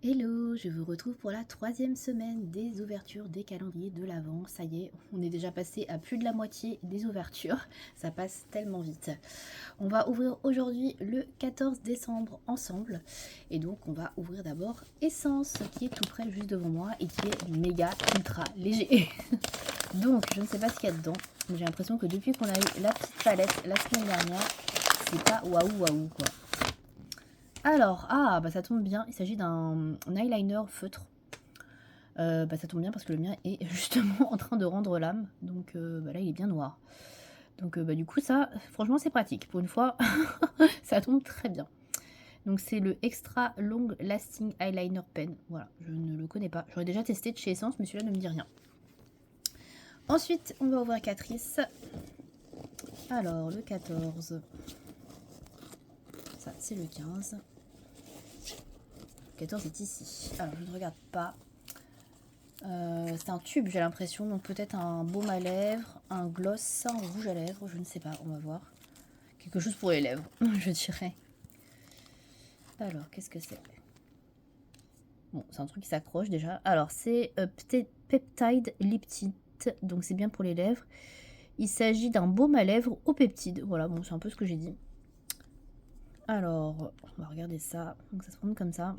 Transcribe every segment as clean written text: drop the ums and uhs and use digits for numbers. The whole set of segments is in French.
Hello, je vous retrouve pour la troisième semaine des ouvertures des calendriers de l'Avent. Ça y est, on est déjà passé à plus de la moitié des ouvertures. Ça passe tellement vite. On va ouvrir aujourd'hui le 14 décembre ensemble. Et donc, on va ouvrir d'abord Essence, qui est tout près juste devant moi et qui est méga ultra léger. Donc, je ne sais pas ce qu'il y a dedans. Mais j'ai l'impression que depuis qu'on a eu la petite palette la semaine dernière, c'est pas waouh waouh quoi. Alors, bah ça tombe bien, il s'agit d'un eyeliner feutre. Ça tombe bien parce que le mien est justement en train de rendre l'âme. Donc là, il est bien noir. Donc du coup, ça, franchement, c'est pratique. Pour une fois, ça tombe très bien. Donc c'est le Extra Long Lasting Eyeliner Pen. Voilà, je ne le connais pas. J'aurais déjà testé de chez Essence, mais celui-là ne me dit rien. Ensuite, on va ouvrir Catrice. Alors, le 14. Ça, c'est le 15. 14 est ici. Alors, je ne regarde pas. C'est un tube, j'ai l'impression. Donc, peut-être un baume à lèvres, un gloss, un rouge à lèvres. Je ne sais pas, on va voir. Quelque chose pour les lèvres, je dirais. Alors, qu'est-ce que c'est? Bon, c'est un truc qui s'accroche déjà. Alors, c'est Peptide Lip Tint. Donc, c'est bien pour les lèvres. Il s'agit d'un baume à lèvres au peptide. Voilà, bon, c'est un peu ce que j'ai dit. Alors, on va regarder ça. Donc, ça se prend comme ça.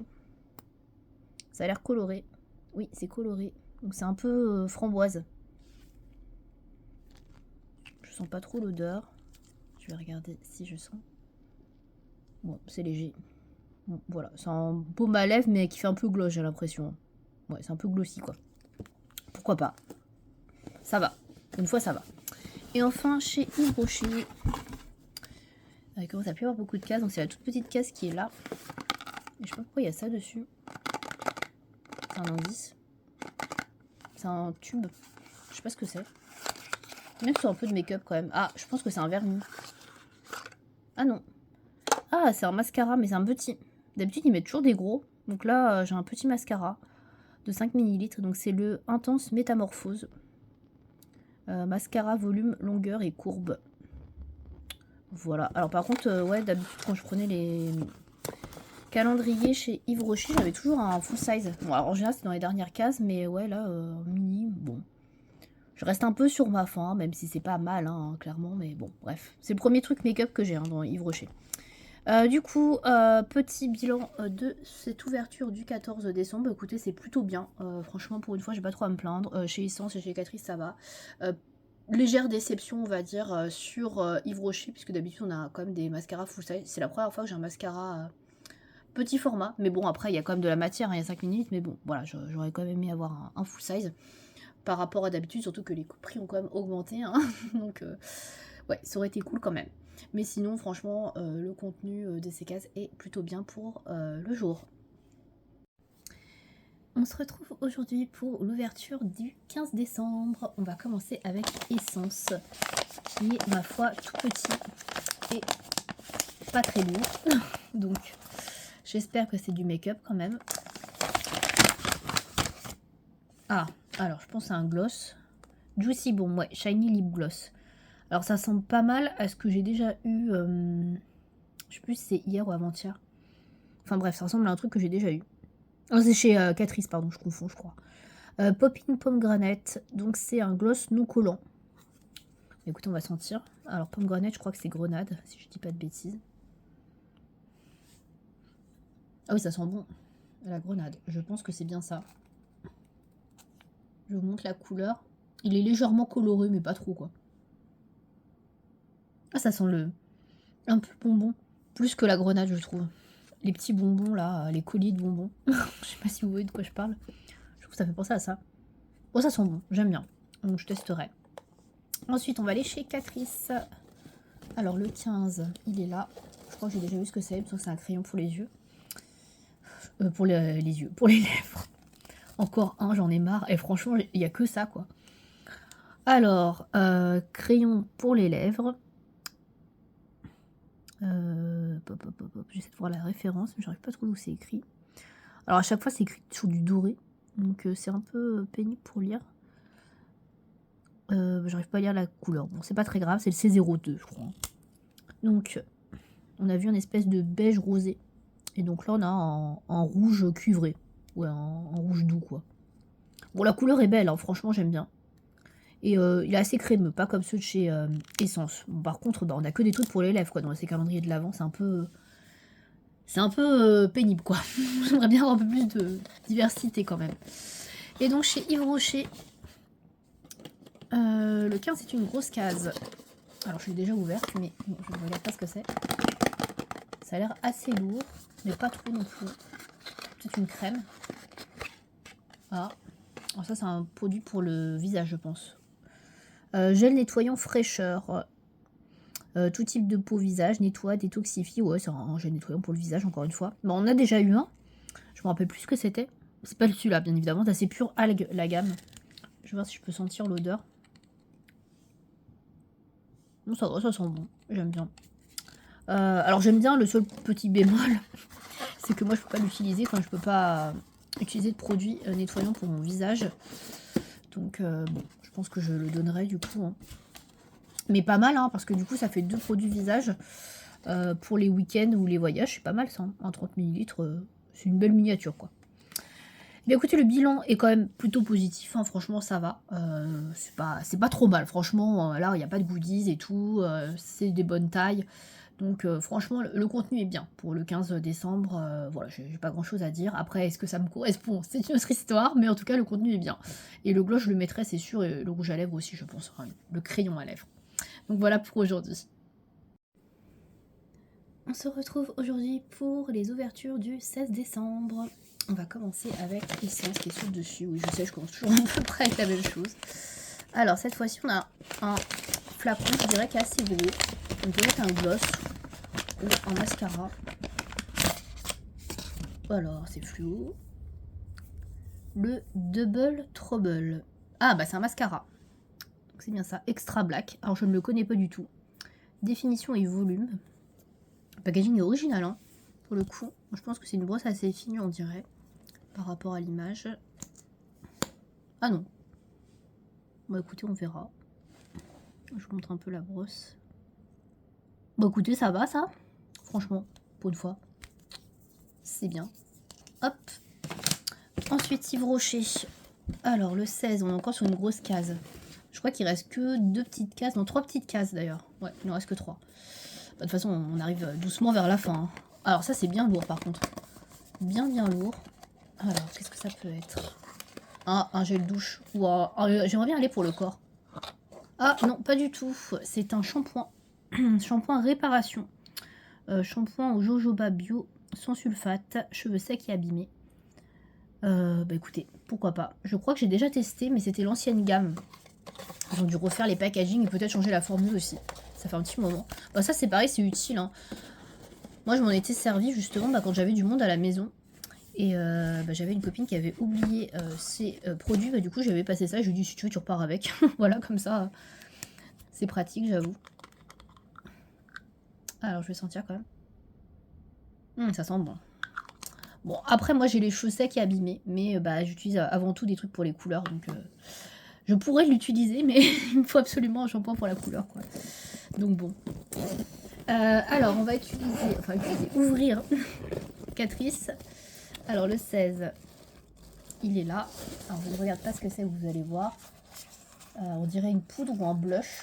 Ça a l'air coloré. Oui, c'est coloré. Donc c'est un peu framboise. Je sens pas trop l'odeur. Je vais regarder si je sens. Bon, c'est léger. Bon, voilà, c'est un baume à lèvres mais qui fait un peu gloss, j'ai l'impression. Ouais, c'est un peu glossy quoi. Pourquoi pas? Ça va. Une fois ça va. Et enfin chez Yves Rocher. Il commence à plus avoir beaucoup de cases, donc c'est la toute petite case qui est là. Et je sais pas pourquoi il y a ça dessus. C'est un indice. C'est un tube. Je sais pas ce que c'est. Même sur un peu de make-up quand même. Ah, je pense que c'est un vernis. Ah non. Ah, c'est un mascara, mais c'est un petit. D'habitude, ils mettent toujours des gros. Donc là, j'ai un petit mascara de 5 ml. Donc c'est le Intense Métamorphose. Mascara, volume, longueur et courbe. Voilà. Alors par contre, ouais, d'habitude, quand je prenais les calendriers chez Yves Rocher, j'avais toujours un full size. Bon, alors en général, c'est dans les dernières cases, mais ouais, là, mini, bon. Je reste un peu sur ma faim, même si c'est pas mal, hein, clairement, mais bon, bref. C'est le premier truc make-up que j'ai hein, dans Yves Rocher. Du coup, petit bilan de cette ouverture du 14 décembre. Écoutez, c'est plutôt bien. Franchement, pour une fois, j'ai pas trop à me plaindre. Chez Essence et chez Catrice, ça va. Légère déception, on va dire, sur Yves Rocher, puisque d'habitude, on a quand même des mascaras full size. C'est la première fois que j'ai un mascara petit format. Mais bon, après, il y a quand même de la matière, hein, il y a 5 minutes. Mais bon, voilà, j'aurais quand même aimé avoir un full size par rapport à d'habitude, surtout que les prix ont quand même augmenté. Hein. Donc, ouais, ça aurait été cool quand même. Mais sinon, franchement, le contenu de ces cases est plutôt bien pour le jour. On se retrouve aujourd'hui pour l'ouverture du 15 décembre. On va commencer avec Essence, qui est, ma foi, tout petit et pas très lourd. Donc, j'espère que c'est du make-up quand même. Ah, alors, je pense à un gloss. Juicy Bomb, ouais, Shiny Lip Gloss. Alors, ça semble pas mal à ce que j'ai déjà eu... je sais plus si c'est hier ou avant-hier. Enfin bref, ça ressemble à un truc que j'ai déjà eu. Oh, c'est chez Catrice, pardon, je confonds, je crois. Popping Pomegranate, donc c'est un gloss non collant. Écoutez, on va sentir. Alors, Pomegranate, je crois que c'est grenade, si je dis pas de bêtises. Ah oui, ça sent bon. La grenade, je pense que c'est bien ça. Je vous montre la couleur. Il est légèrement coloré, mais pas trop, quoi. Ah, ça sent un peu bonbon. Plus que la grenade, je trouve. Les petits bonbons, là, les colis de bonbons. Je sais pas si vous voyez de quoi je parle. Je trouve que ça fait penser à ça. Bon, ça sent bon, j'aime bien. Donc, je testerai. Ensuite, on va aller chez Catrice. Alors, le 15, il est là. Je crois que j'ai déjà vu ce que c'est, parce que c'est un crayon pour les yeux. Pour les yeux, pour les lèvres. Encore un, j'en ai marre. Et franchement, il n'y a que ça, quoi. Alors, crayon pour les lèvres. J'essaie de voir la référence, mais j'arrive pas trop où c'est écrit. Alors, à chaque fois, c'est écrit sur du doré. Donc, c'est un peu pénible pour lire. J'arrive pas à lire la couleur. Bon, c'est pas très grave, c'est le C02, je crois. Donc, on a vu une espèce de beige rosé. Et donc là, on a en rouge cuivré. Ouais, en rouge doux, quoi. Bon, la couleur est belle, hein, franchement, j'aime bien. Et il est assez crémeux, pas comme ceux de chez Essence. Bon, par contre, bah, on a que des trucs pour les lèvres, quoi. Dans ces calendriers de l'Avent, c'est un peu pénible, quoi. J'aimerais bien avoir un peu plus de diversité, quand même. Et donc, chez Yves Rocher, le 15, c'est une grosse case. Alors, je l'ai déjà ouverte, mais bon, je ne regarde pas ce que c'est. Ça a l'air assez lourd, mais pas trop non plus. C'est une crème. Ah. Alors ça, c'est un produit pour le visage, je pense. Gel nettoyant fraîcheur. Tout type de peau visage, nettoie, détoxifie. Ouais, c'est un gel nettoyant pour le visage, encore une fois. Bon, on a déjà eu un. Je me rappelle plus ce que c'était. C'est pas celui-là, bien évidemment. C'est pure algue, la gamme. Je vais voir si je peux sentir l'odeur. Non, ça va, ça sent bon. J'aime bien. Alors, j'aime bien, le seul petit bémol, c'est que moi, je peux pas l'utiliser. Enfin, je peux pas utiliser de produit nettoyant pour mon visage. Donc, bon, je pense que je le donnerai, du coup, hein. Mais pas mal, hein, parce que du coup, ça fait 2 produits visage pour les week-ends ou les voyages. C'est pas mal, ça. Hein. Un 30 ml, c'est une belle miniature, quoi. Mais écoutez, le bilan est quand même plutôt positif. Hein, franchement, ça va. C'est pas trop mal. Franchement, là, il n'y a pas de goodies et tout. C'est des bonnes tailles. Donc, franchement, le contenu est bien. Pour le 15 décembre, voilà, j'ai pas grand-chose à dire. Après, est-ce que ça me correspond? C'est une autre histoire. Mais en tout cas, le contenu est bien. Et le gloss, je le mettrai, c'est sûr. Et le rouge à lèvres aussi, je pense. Enfin, le crayon à lèvres. Donc voilà pour aujourd'hui. On se retrouve aujourd'hui pour les ouvertures du 16 décembre. On va commencer avec Essence qui est sur le dessus. Oui, je sais, je commence toujours à peu près avec la même chose. Alors, cette fois-ci, on a un flacon, je dirais, qui est assez gros. On peut mettre un gloss ou un mascara. Alors, c'est fluo. Le Double Trouble. Ah, bah c'est un mascara. Donc c'est bien ça, Extra Black. Alors, je ne le connais pas du tout. Définition et volume. Le packaging est original, hein, pour le coup. Je pense que c'est une brosse assez fine, on dirait, par rapport à l'image. Ah non. Bon, écoutez, on verra. Je vous montre un peu la brosse. Bon, écoutez, ça va, ça. Franchement, pour une fois. C'est bien. Hop. Ensuite, Yves Rocher. Alors, le 16, on est encore sur une grosse case. Je crois qu'il reste que 2 petites cases. Non, 3 petites cases, d'ailleurs. Ouais, il n'en reste que 3. Bah, de toute façon, on arrive doucement vers la fin. Hein. Alors, ça, c'est bien lourd, par contre. Bien, bien lourd. Alors, qu'est-ce que ça peut être? Ah, un gel douche. Wow. J'aimerais bien aller pour le corps. Ah, non, pas du tout. C'est un shampoing. Shampoing réparation. Shampoing au jojoba bio, sans sulfate, cheveux secs et abîmés. Bah écoutez, pourquoi pas. Je crois que j'ai déjà testé, mais c'était l'ancienne gamme. Ils ont dû refaire les packaging et peut-être changer la formule aussi. Ça fait un petit moment. Bah ça c'est pareil, c'est utile. Hein. Moi je m'en étais servi justement quand j'avais du monde à la maison. Et j'avais une copine qui avait oublié ses produits. Bah, du coup j'avais passé ça, je lui ai dit si tu veux tu repars avec. Voilà, comme ça c'est pratique, j'avoue. Alors je vais sentir quand même. Ça sent bon. Bon, après, moi, j'ai les cheveux secs et abîmés, mais j'utilise avant tout des trucs pour les couleurs, donc je pourrais l'utiliser, mais il me faut absolument un shampoing pour la couleur, quoi. Donc bon. Alors, on va ouvrir Catrice. Alors, le 16, il est là. Alors, je ne regarde pas ce que c'est, vous allez voir. On dirait une poudre ou un blush.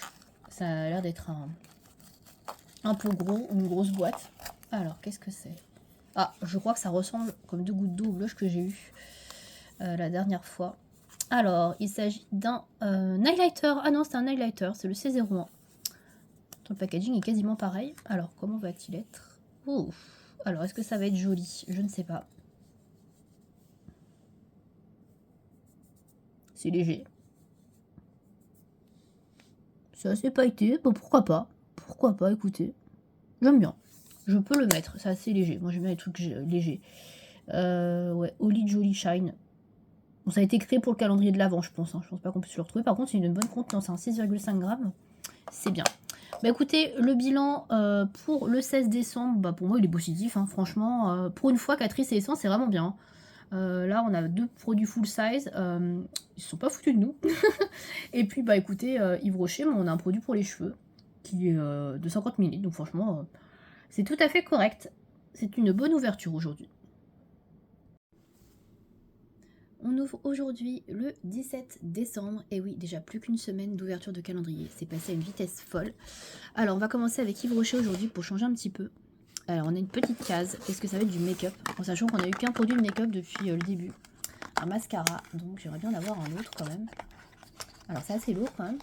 Ça a l'air d'être un peu gros, une grosse boîte. Alors, qu'est-ce que c'est? Ah, je crois que ça ressemble comme 2 gouttes d'eau au blush que j'ai eu la dernière fois. Alors, il s'agit d'un highlighter. Ah non, c'est un highlighter, c'est le C01. Le packaging est quasiment pareil. Alors, comment va-t-il être? Oh. Alors, est-ce que ça va être joli? Je ne sais pas. C'est léger. C'est assez pailleté. Bon, pourquoi pas? Pourquoi pas, écoutez. J'aime bien. Je peux le mettre, c'est assez léger. Moi, j'aime bien les trucs légers. Ouais, Holy Jolly Shine. Bon, ça a été créé pour le calendrier de l'Avent, je pense. Hein. Je pense pas qu'on puisse le retrouver. Par contre, c'est une bonne contenance. C'est un 6,5 grammes. C'est bien. Bah écoutez, le bilan pour le 16 décembre, bah pour moi, il est positif. Hein. Franchement, pour une fois, Catrice et Essence, c'est vraiment bien. Là, on a 2 produits full size. Ils se sont pas foutus de nous. Et puis, bah écoutez, Yves Rocher, on a un produit pour les cheveux qui est de 50 ml. Donc franchement, c'est tout à fait correct. C'est une bonne ouverture aujourd'hui. on ouvre aujourd'hui le 17 décembre. Et oui, déjà plus qu'une semaine d'ouverture de calendrier. C'est passé à une vitesse folle. Alors, on va commencer avec Yves Rocher aujourd'hui pour changer un petit peu. Alors, on a une petite case. Est-ce que ça va être du make-up? En sachant qu'on n'a eu qu'un produit de make-up depuis le début. Un mascara. Donc, j'aimerais bien en avoir un autre quand même. Alors, c'est assez lourd quand même.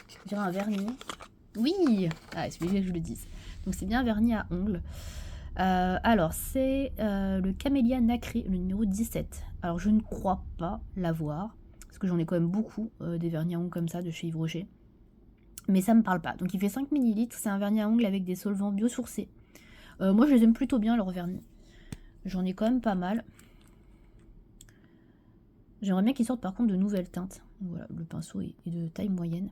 Je dirais un vernis. Oui! Ah, celui-là que je le dise. Donc, c'est bien un vernis à ongles. Alors, c'est le Camélia Nacré, le numéro 17. Alors, je ne crois pas l'avoir, parce que j'en ai quand même beaucoup, des vernis à ongles comme ça, de chez Yves Rocher. Mais ça me parle pas. Donc, il fait 5 ml, c'est un vernis à ongles avec des solvants biosourcés. Moi, je les aime plutôt bien, leurs vernis. J'en ai quand même pas mal. J'aimerais bien qu'ils sortent, par contre, de nouvelles teintes. Voilà, le pinceau est de taille moyenne.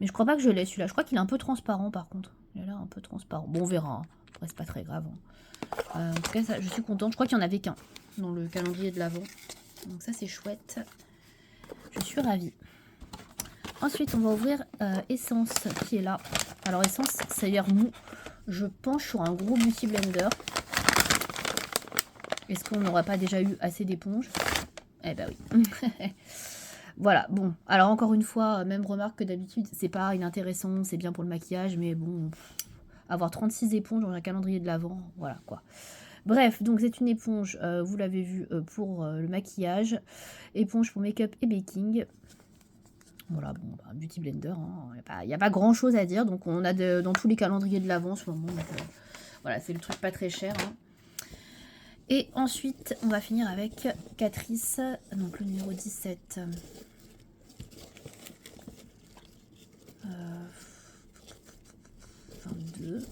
Mais je crois pas que je l'ai, celui-là. Je crois qu'il est un peu transparent, par contre. Il a l'air un peu transparent. Bon, on verra, hein. Après, c'est pas très grave, hein. En tout cas, ça, je suis contente. Je crois qu'il n'y en avait qu'un dans le calendrier de l'Avent. Donc ça, c'est chouette. Je suis ravie. Ensuite, on va ouvrir Essence qui est là. Alors, Essence, ça a l'air mou. Je penche sur un gros Beauty Blender. Est-ce qu'on n'aurait pas déjà eu assez d'éponges? Eh ben oui. Voilà, bon. Alors, encore une fois, même remarque que d'habitude, c'est pas inintéressant. C'est bien pour le maquillage, mais bon... Avoir 36 éponges dans un calendrier de l'Avent, voilà quoi. Bref, donc c'est une éponge, vous l'avez vu, pour le maquillage. Éponge pour make-up et baking. Voilà, bon, bah, Beauty Blender, hein. Il n'y a pas grand chose à dire. Donc on a dans tous les calendriers de l'Avent en ce moment. Donc, voilà, c'est le truc pas très cher, hein. Et ensuite, on va finir avec Catrice, donc le numéro 17. 22,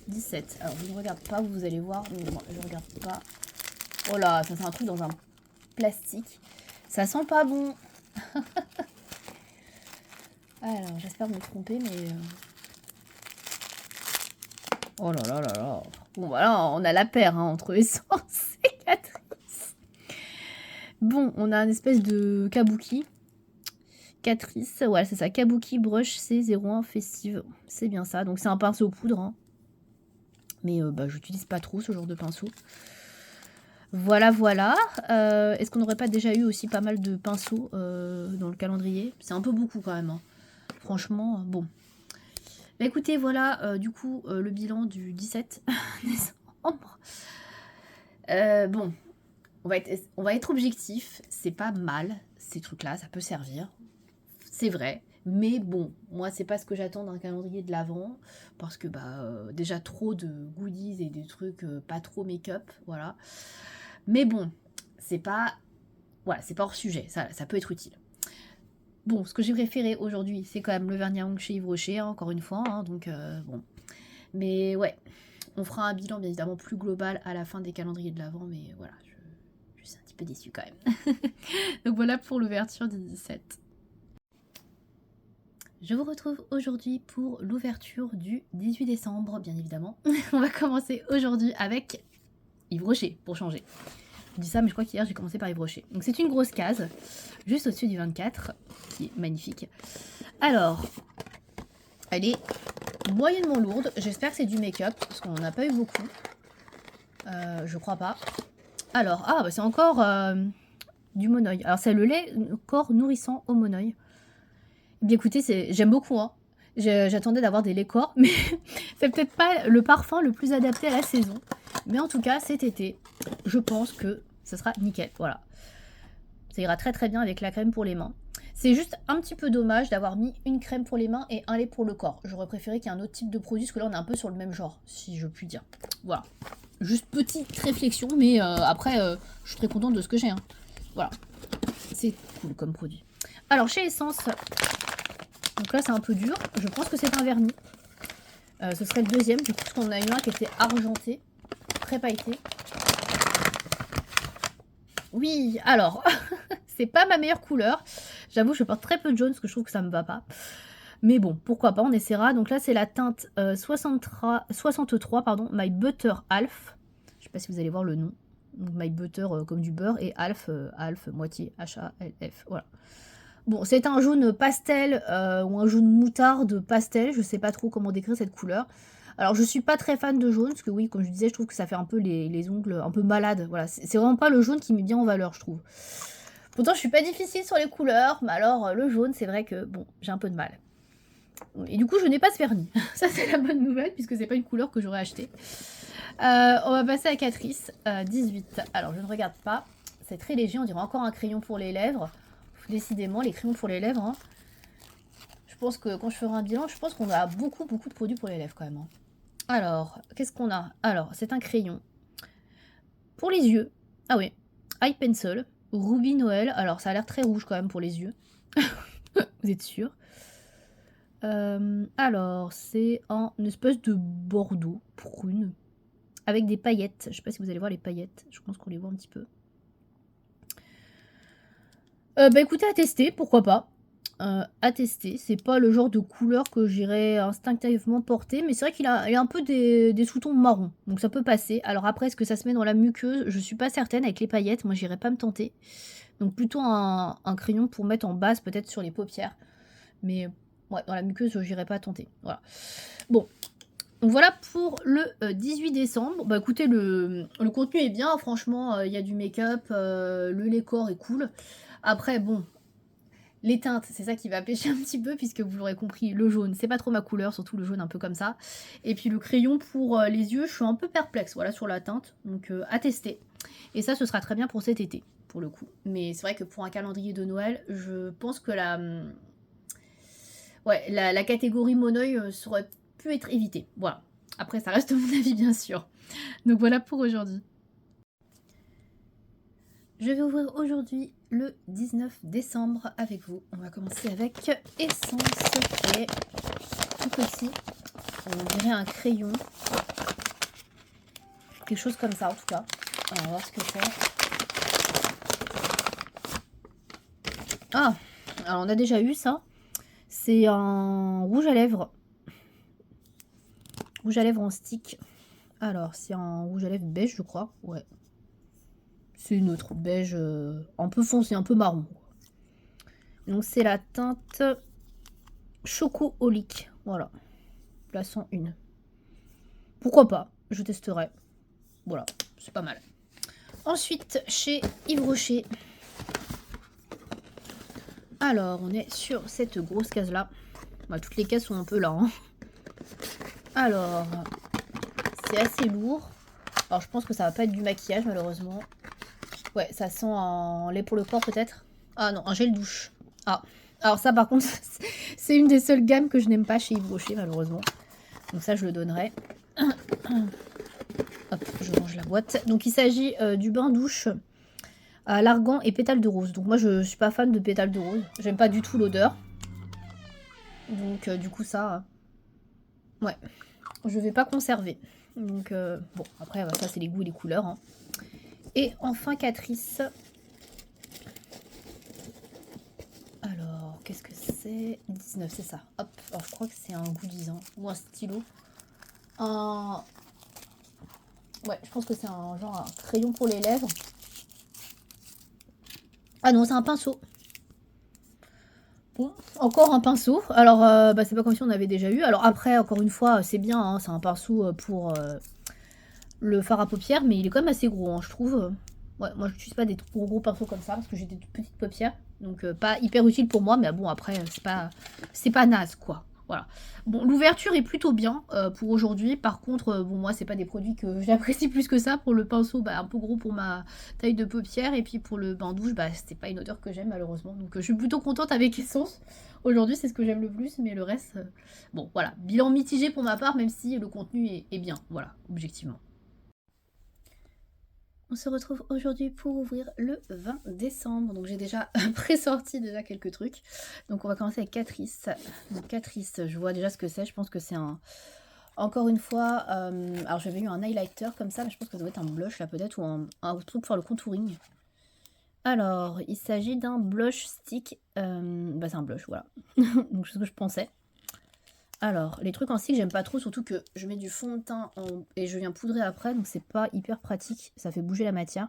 17. Alors, je ne regarde pas, vous allez voir. Moi, je ne regarde pas. Oh là, ça c'est un truc dans un plastique. Ça sent pas bon. Alors, j'espère me tromper, mais... Oh là là là là. Bon, voilà, on a la paire, hein, entre Essence et Catrice. Bon, on a une espèce de kabuki. Catrice, ouais, c'est ça. Kabuki Brush C01 Festive. C'est bien ça. Donc, c'est un pinceau poudre, hein. Mais bah, j'utilise pas trop ce genre de pinceau. Voilà, voilà. Est-ce qu'on n'aurait pas déjà eu aussi pas mal de pinceaux dans le calendrier? C'est un peu beaucoup quand même, hein. Franchement, bon. Bah, écoutez, voilà, du coup, le bilan du 17 décembre. Bon, on va être objectif. C'est pas mal, ces trucs-là, ça peut servir. C'est vrai. Mais bon, moi, c'est pas ce que j'attends d'un calendrier de l'Avent. Parce que, bah, déjà trop de goodies et des trucs pas trop make-up, voilà. Mais bon, c'est pas... Voilà, c'est pas hors sujet, ça peut être utile. Bon, ce que j'ai préféré aujourd'hui, c'est quand même le vernis à ongles chez Yves Rocher, hein, encore une fois, hein, donc bon. Mais ouais, on fera un bilan bien évidemment plus global à la fin des calendriers de l'Avent, mais voilà, je suis un petit peu déçue quand même. Donc voilà pour l'ouverture du 17. Je vous retrouve aujourd'hui pour l'ouverture du 18 décembre, bien évidemment. On va commencer aujourd'hui avec Yves Rocher, pour changer. Je dis ça, mais je crois qu'hier, j'ai commencé par Yves Rocher. Donc, c'est une grosse case, juste au-dessus du 24, qui est magnifique. Alors, elle est moyennement lourde. J'espère que c'est du make-up, parce qu'on n'en a pas eu beaucoup. Je crois pas. Alors, ah, bah, c'est encore du monoeil. Alors, c'est le lait corps nourrissant au monoeil. Eh bien, écoutez, j'aime beaucoup, hein. J'attendais d'avoir des laits corps, mais c'est peut-être pas le parfum le plus adapté à la saison. Mais en tout cas, cet été, je pense que ça sera nickel. Voilà. Ça ira très très bien avec la crème pour les mains. C'est juste un petit peu dommage d'avoir mis une crème pour les mains et un lait pour le corps. J'aurais préféré qu'il y ait un autre type de produit, parce que là, on est un peu sur le même genre, si je puis dire. Voilà. Juste petite réflexion, mais après, je suis très contente de ce que j'ai, hein. Voilà. C'est cool comme produit. Alors, chez Essence... Donc là, c'est un peu dur. Je pense que c'est un vernis. Ce serait le deuxième, du coup, parce qu'on a eu un qui était argenté, très pailleté. Oui, alors, c'est pas ma meilleure couleur. J'avoue, je porte très peu de jaune, parce que je trouve que ça me va pas. Mais bon, pourquoi pas, on essaiera. Donc là, c'est la teinte 63, pardon, My Butter Half. Je sais pas si vous allez voir le nom. Donc My Butter comme du beurre, et Half, Half, moitié, H-A-L-F, voilà. Bon, c'est un jaune pastel ou un jaune moutarde pastel, je sais pas trop comment décrire cette couleur. Alors, je suis pas très fan de jaune, parce que oui, comme je disais, je trouve que ça fait un peu les ongles un peu malades. Voilà, c'est vraiment pas le jaune qui met bien en valeur, je trouve. Pourtant, je suis pas difficile sur les couleurs, mais alors, le jaune, c'est vrai que, bon, j'ai un peu de mal. Et du coup, je n'ai pas ce vernis. Ça, c'est la bonne nouvelle, puisque c'est pas une couleur que j'aurais achetée. On va passer à Catrice, 18. Alors, je ne regarde pas. C'est très léger, on dirait encore un crayon pour les lèvres. Décidément, les crayons pour les lèvres, hein. Je pense que quand je ferai un bilan, je pense qu'on a beaucoup de produits pour les lèvres quand même, hein. Alors, qu'est-ce qu'on a? Alors, c'est un crayon. Pour les yeux. Ah oui. Eye Pencil. Ruby Noël. Alors, ça a l'air très rouge quand même pour les yeux. Vous êtes sûr? Alors, c'est en une espèce de bordeaux prune. Avec des paillettes. Je sais pas si vous allez voir les paillettes. Je pense qu'on les voit un petit peu. Bah écoutez, à tester, pourquoi pas. À tester. C'est pas le genre de couleur que j'irais instinctivement porter, mais c'est vrai qu'il a un peu des sous-tons marron, donc ça peut passer. Alors après, est-ce que ça se met dans la muqueuse? Je suis pas certaine avec les paillettes, moi j'irais pas me tenter. Donc plutôt un crayon pour mettre en base, peut-être sur les paupières. Mais ouais, dans la muqueuse, j'irais pas tenter. Voilà. Bon. Donc voilà pour le 18 décembre. Bah écoutez, le contenu est bien, franchement, il y a du make-up, le décor est cool. Après, bon, les teintes, c'est ça qui va pêcher un petit peu, puisque vous l'aurez compris, le jaune, c'est pas trop ma couleur, surtout le jaune un peu comme ça. Et puis le crayon pour les yeux, je suis un peu perplexe, voilà, sur la teinte, donc à tester. Et ça, ce sera très bien pour cet été, pour le coup. Mais c'est vrai que pour un calendrier de Noël, je pense que la catégorie mon oeil aurait pu être évitée. Voilà. Après, ça reste mon avis, bien sûr. Donc voilà pour aujourd'hui. Je vais ouvrir aujourd'hui le 19 décembre avec vous. On va commencer avec Essence Secret. Tout petit. On dirait un crayon. Quelque chose comme ça en tout cas. On va voir ce que c'est. Ah, alors on a déjà eu ça. C'est un rouge à lèvres. Rouge à lèvres en stick. Alors, c'est un rouge à lèvres beige, je crois. Ouais. C'est une autre beige un peu foncé, un peu marron. Donc, c'est la teinte Choco-Olique. Voilà. La 101. Pourquoi pas? Je testerai. Voilà, c'est pas mal. Ensuite, chez Yves Rocher. Alors, on est sur cette grosse case-là. Bah, toutes les cases sont un peu là, hein. Alors, c'est assez lourd. Alors, je pense que ça va pas être du maquillage, malheureusement. Ouais, ça sent un lait pour le corps, peut-être. Ah non, un gel douche. Ah, alors ça, par contre, c'est une des seules gammes que je n'aime pas chez Yves Rocher, malheureusement. Donc ça, je le donnerai. Hop, je range la boîte. Donc, il s'agit du bain douche à l'argan et pétales de rose. Donc, moi, je suis pas fan de pétales de rose. J'aime pas du tout l'odeur. Donc, du coup, ça... ouais, je vais pas conserver. Donc, bon, après, ça, c'est les goûts et les couleurs, hein. Et enfin, Catrice. Alors, qu'est-ce que c'est? 19, c'est ça. Hop, alors je crois que c'est un goodies, hein, ou un stylo. Ouais, je pense que c'est un genre un crayon pour les lèvres. Ah non, c'est un pinceau. Bon, encore un pinceau. Alors, bah, c'est pas comme si on avait déjà eu. Alors après, encore une fois, c'est bien, hein, c'est un pinceau pour le fard à paupières, mais il est quand même assez gros, hein, je trouve. Ouais, moi, je n'utilise pas des gros pinceaux comme ça, parce que j'ai des toutes petites paupières. Donc, pas hyper utile pour moi, mais bon, après, c'est pas naze, quoi. Voilà. Bon, l'ouverture est plutôt bien pour aujourd'hui. Par contre, bon, moi, c'est pas des produits que j'apprécie plus que ça. Pour le pinceau, bah, un peu gros pour ma taille de paupière. Et puis pour le bain douche, bah, c'est pas une odeur que j'aime, malheureusement. Donc, je suis plutôt contente avec Essence. Aujourd'hui, c'est ce que j'aime le plus. Mais le reste, bon, voilà. Bilan mitigé pour ma part, même si le contenu est bien. Voilà, objectivement. On se retrouve aujourd'hui pour ouvrir le 20 décembre. Donc j'ai déjà pré-sorti quelques trucs. Donc on va commencer avec Catrice. Donc Catrice, je vois déjà ce que c'est. Je pense que c'est un... Encore une fois, alors j'avais eu un highlighter comme ça, mais je pense que ça doit être un blush là peut-être, ou un truc pour faire le contouring. Alors, il s'agit d'un blush stick. Bah c'est un blush, voilà. Donc c'est ce que je pensais. Alors, les trucs en stick, j'aime pas trop, surtout que je mets du fond de teint et je viens poudrer après, donc c'est pas hyper pratique. Ça fait bouger la matière.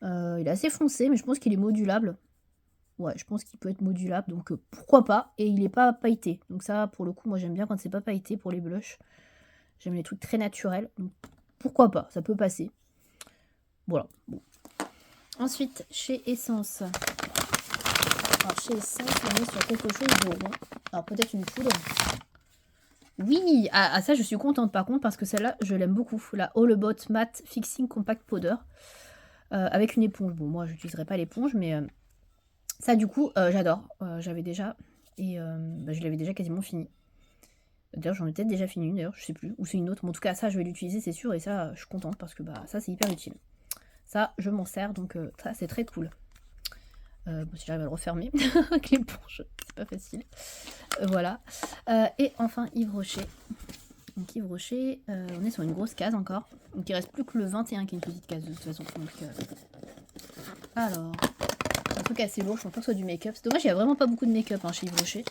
Il est assez foncé, mais je pense qu'il est modulable. Ouais, je pense qu'il peut être modulable, donc pourquoi pas? Et il est pas pailleté. Donc ça, pour le coup, moi j'aime bien quand c'est pas pailleté pour les blushs. J'aime les trucs très naturels, donc pourquoi pas? Ça peut passer. Voilà, bon. Ensuite, chez Essence. Alors chez Essence, on est sur quelque chose de rond. Alors peut-être une poudre. Oui! Ah ça, je suis contente par contre, parce que celle-là, je l'aime beaucoup. La All About Matte Fixing Compact Powder. Avec une éponge. Bon, moi, j'utiliserai pas l'éponge, mais ça, du coup, j'adore. J'avais déjà, et bah, je l'avais déjà quasiment fini. D'ailleurs, j'en ai peut-être déjà fini une, d'ailleurs, je sais plus. Ou c'est une autre. Mais en tout cas, ça, je vais l'utiliser, c'est sûr. Et ça, je suis contente parce que bah, ça, c'est hyper utile. Ça, je m'en sers, donc ça, c'est très cool. Bon, si j'arrive à le refermer avec l'éponge, c'est pas facile. Voilà. Et enfin, Yves Rocher. Donc Yves Rocher, on est sur une grosse case encore. Donc il reste plus que le 21 qui est une petite case de toute façon. Donc, alors, un truc assez lourd, je pense pas que ce soit du make-up. C'est dommage, il n'y a vraiment pas beaucoup de make-up chez Yves Rocher.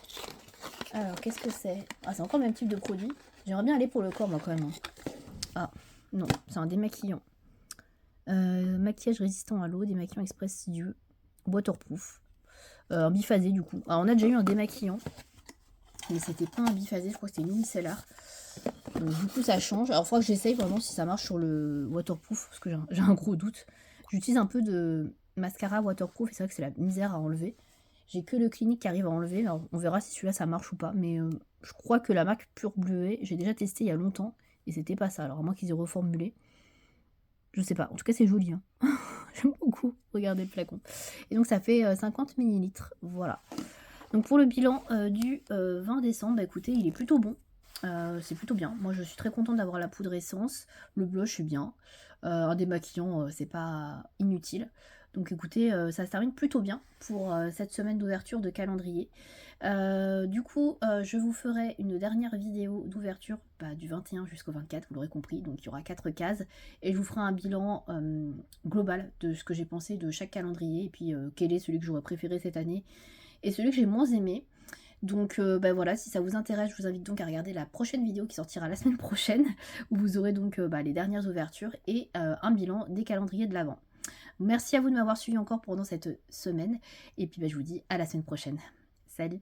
Alors, qu'est-ce que c'est? Ah, c'est encore le même type de produit. J'aimerais bien aller pour le corps, moi, quand même. Ah, non, c'est un démaquillant. Maquillage résistant à l'eau, démaquillant express sidieux, waterproof. Un biphasé, du coup. Alors, on a déjà eu un démaquillant, mais c'était pas un biphasé, je crois que c'était une micellar. Donc, du coup, ça change. Alors, il faudra que j'essaye vraiment si ça marche sur le waterproof, parce que j'ai un gros doute. J'utilise un peu de mascara waterproof, et c'est vrai que c'est la misère à enlever. J'ai que le Clinique qui arrive à enlever. Alors, on verra si celui-là ça marche ou pas. Mais je crois que la marque Pure Bleuet, j'ai déjà testé il y a longtemps et c'était pas ça. Alors, à moins qu'ils aient reformulé. Je sais pas. En tout cas, c'est joli. Hein. J'aime beaucoup. Regardez le flacon. Et donc, ça fait 50 ml. Voilà. Donc, pour le bilan du 20 décembre, bah, écoutez, il est plutôt bon. C'est plutôt bien. Moi, je suis très contente d'avoir la poudre Essence. Le blush, c'est bien. Un démaquillant, c'est pas inutile. Donc écoutez, ça se termine plutôt bien pour cette semaine d'ouverture de calendrier. Du coup, je vous ferai une dernière vidéo d'ouverture du 21 jusqu'au 24, vous l'aurez compris. Donc il y aura 4 cases. Et je vous ferai un bilan global de ce que j'ai pensé de chaque calendrier. Et puis quel est celui que j'aurais préféré cette année et celui que j'ai moins aimé. Donc voilà, si ça vous intéresse, je vous invite donc à regarder la prochaine vidéo qui sortira la semaine prochaine, où vous aurez donc les dernières ouvertures et un bilan des calendriers de l'Avent. Merci à vous de m'avoir suivi encore pendant cette semaine, et puis je vous dis à la semaine prochaine. Salut!